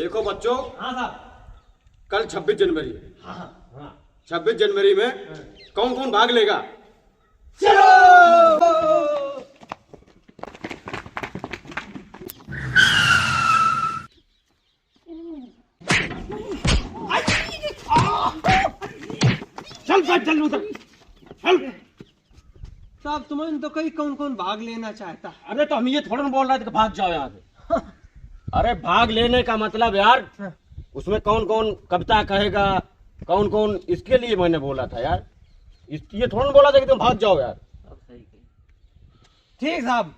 देखो बच्चों। हाँ साहब। कल 26 जनवरी। हाँ हाँ। 26 जनवरी में कौन कौन भाग लेगा? चलो। चल चल उधर चल। साहब तुम्हें तो कहीं कौन कौन भाग लेना चाहता? अरे तो हम ये थोड़ा ना बोल रहे थे कि भाग जाओ यहाँ से। अरे भाग लेने का मतलब यार, उसमें कौन कौन कविता कहेगा, कौन कौन, इसके लिए मैंने बोला था यार। ये थोड़ा ना बोला था कि तुम भाग जाओ यार। ठीक साहब,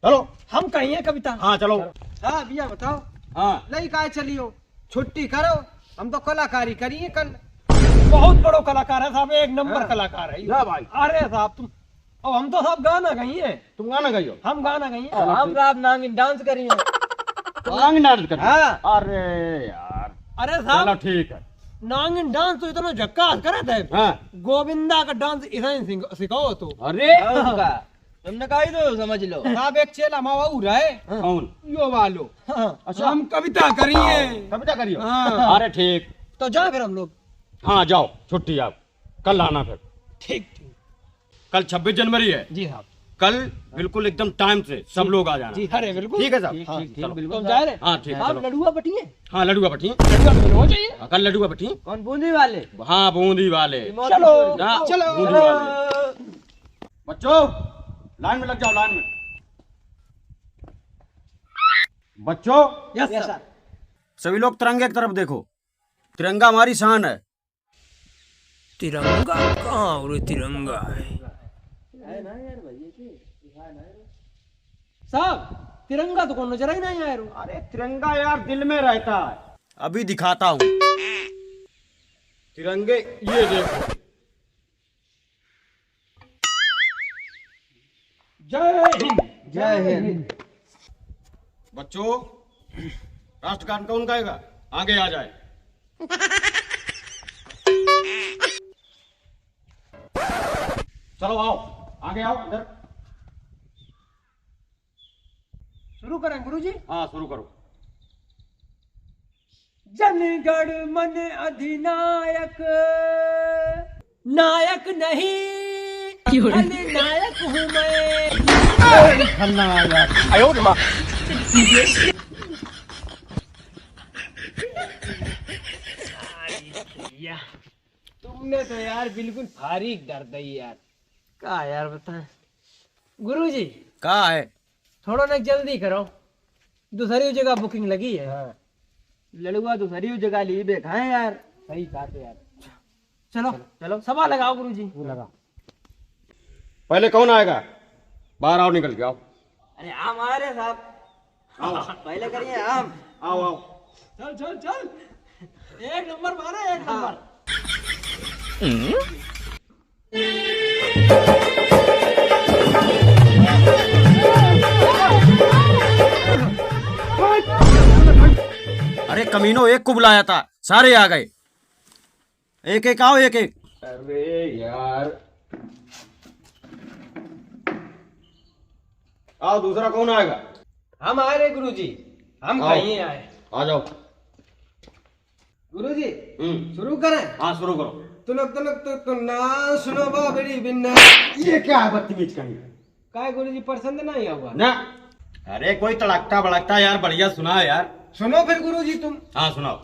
चलो हम कहिए कविता। हाँ चलो। हाँ भैया बताओ। हाँ नहीं काय चलियो, छुट्टी करो, हम तो कलाकारी करिए कल। बहुत बड़ो कलाकार है साहब, एक नंबर कलाकार है ना भाई। अरे साहब तुम, और हम तो साहब गाना गाइए। तुम गाना गाइयो। हम गाना गाइए, हम साहब नागिन डांस करिए। नांग नाच कर। हाँ। अरे यार अरे चलो साहब ठीक है। नागिन डांस तो इतना झक्कास करे थे। हाँ। गोविंदा का डांस इसे सिखाओ तो। अरे तुमने कही तो समझ लो साहब, एक चेला मावा रहे कौन? यो वालो। अच्छा। हम कविता करिए। कविता करियो। हाँ। अरे ठीक। तो जाए फिर हम लोग। हाँ जाओ, छुट्टी आप कल आना फिर। ठीक ठीक। कल 26 जनवरी है जी साहब। कल बिल्कुल एकदम टाइम से सब लोग आ जाना। जी अरे बिल्कुल। ठीक है साहब। हाँ, चलो। बिल्कुल। तो जाए रहे। हाँ ठीक है आप चलो। लड़ुआ बटिए। हाँ लड्डुआ बटी। हो चाहिए। कल लड्डुआ बटी। कौन बूंदी वाले? हाँ बूंदी वाले। चलो हाँ, चलो। बूंदी वाले। बच्चों लाइन में लग जाओ, लाइन में। बच्चों यस सर। सभी लोग तिरंगे की तरफ देखो। तिरंगा हमारी शान है। तिरंगा कहाँ और तिरंगा है साहब? तिरंगा तो कौन नजर ही नहीं आया। अरे तिरंगा यार दिल में रहता है। अभी दिखाता हूँ तिरंगे, ये देखो। जय हिंद। जय हिंद। बच्चों राष्ट्रगान कौन गाएगा? आगे आ जाए। चलो आओ, आगे आओ इधर। शुरू करें गुरुजी? हाँ शुरू करो। जनगण मन अधिनायक, नायक नहीं नायक हूँ मैं। आयो माँ। तुमने तो यार बिल्कुल फारिग कर दी यार। का यार बता गुरुजी। कहाँ है? थोड़ा ना जल्दी करो, दूसरी जगह बुकिंग लगी है। हाँ। लड़ुआ दूसरी जगह ली बैठा है यार। सही बात है यार। चलो चलो सभा लगाओ गुरुजी। लगा। पहले कौन आएगा? बाहर आओ, निकल के आओ। अरे आम आ रहे साहब। आओ पहले करिए आम। आओ आओ। चल चल चल, एक नंबर मारे, एक नंबर। अरे कमीनो, एक को बुलाया था, सारे आ गए। एक एक आओ, एक एक। अरे यार आओ, दूसरा कौन आएगा? हम आए रे गुरुजी, हम आओ। कहीं आए। आ जाओ। गुरुजी शुरू करें? हाँ शुरू करो। तुनक तुनक तो ना सुनो बाबरी बिन्ना। ये क्या है बदतमीज कहीं? काय गुरुजी पसंद नहीं हुआ ना। अरे कोई तड़कता भड़कता यार बढ़िया सुना यार। सुनो फिर गुरुजी तुम। हाँ सुनाओ।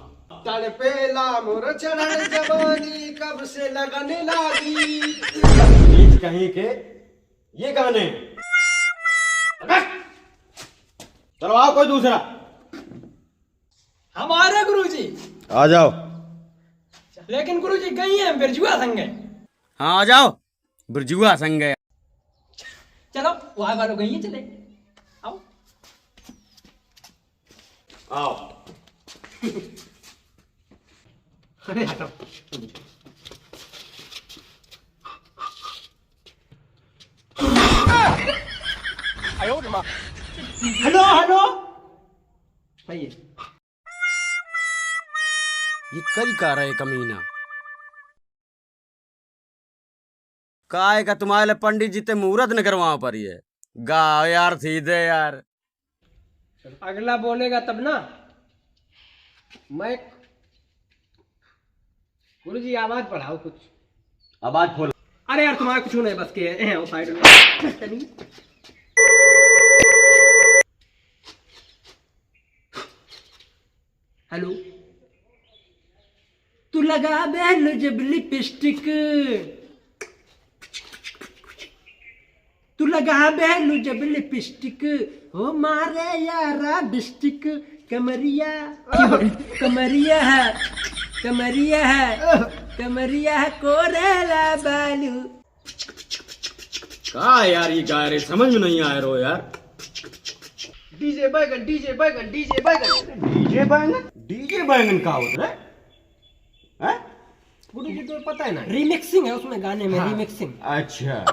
तड़पेला मोर चढ़न जवानी, कब से लगने लगी। बदतमीज कहीं के ये गाने। चलो आओ, कोई दूसरा। हमारे गुरुजी। आ जाओ। लेकिन गुरुजी कहीं है बिरजुआ संगे। हाँ आ जाओ, बिरजुआ संग है। चलो वहां वालों कहीं चले। आओ आओ। अरे हटो। हेलो हेलो भैया, ये कल का रहे कमीना। काय का तुम्हारे पंडित जी ते मुहूर्त न करवा पर ये गाओ यार सीधे यार। अगला बोलेगा तब ना। मैं गुरुजी आवाज बढ़ाओ कुछ। आवाज खोल। अरे यार तुम्हारा कुछ नहीं बस के हैं वो साइड में। हेलो तू लगा बहन जब लिपस्टिक, तू लगा बहन जब लिपस्टिक हो मारे यारा डिस्टिक कमरिया कमरिया है कमरिया है कमरिया है कोरेला बालू। कहा यार ये गा रहे, समझ में नहीं आ रहा यार। डीजे बैगन डीजे बैगन डीजे बैगन डीजे बैंगन, डीजे बैंगन का होता है? हैं? गुरुजी तो पता है ना, रिमिक्सिंग है उसमें गाने में। हाँ। रिमिक्सिंग। अच्छा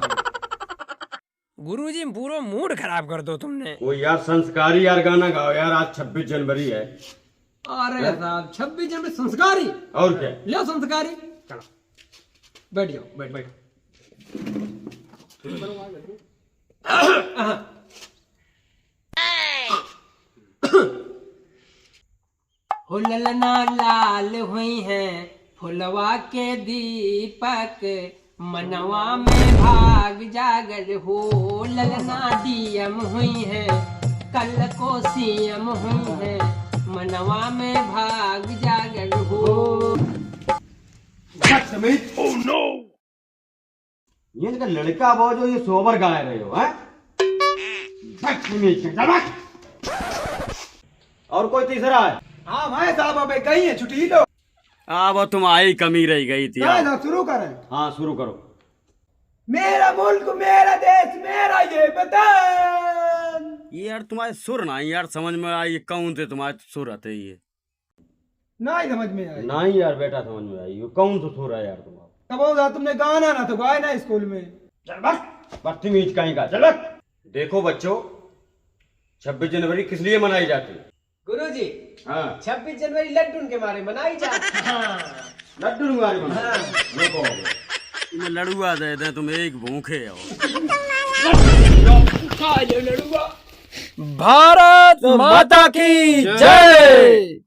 गुरुजी पूरा मूड खराब कर दो तुमने। वो यार संस्कारी यार गाना गाओ यार, आज 26 जनवरी है। अरे साहब 26 जनवरी संस्कारी? और क्या? लो संस्कारी, चलो बैठ जाओ, बैठ बैठ। हो ललना लाल हुई हैं फुलवा के दीपक, मनवा में भाग जागर हो। ललना डीएम हुई है कल को सीएम हुई है, मनवा में भाग जागर हो। ओह नो, ये इनका लड़का वो जो ये सोबर गा रहे हो हैं? और कोई तीसरा है? हाँ भाई साहब अबे कहीं है, छुट्टी लो। वो तुम्हारी कमी रह गई थी। शुरू करें? हाँ शुरू करो। मेरा मुल्क मेरा देश मेरा ये वतन। ये यार तुम्हारे सुर ना यार समझ में आई, कौन थे तुम्हारे सुर आते ये? नहीं समझ में आई। नहीं यार बेटा समझ में आई, ये कौन सा सुर है यार तुम्हारा? कब होगा तुमने गाना ना तो गाया ना स्कूल में। चल बस, बदतमीज कहीं का, चल बस। देखो बच्चों, 26 जनवरी किस लिए मनाई जाती है? गुरुजी हाँ 26 जनवरी लड्डू के मारे मनाई जाती है। लड्डू मारे लड़ुआ दे दे, तुम एक भूखे हो। भारत माता की जय।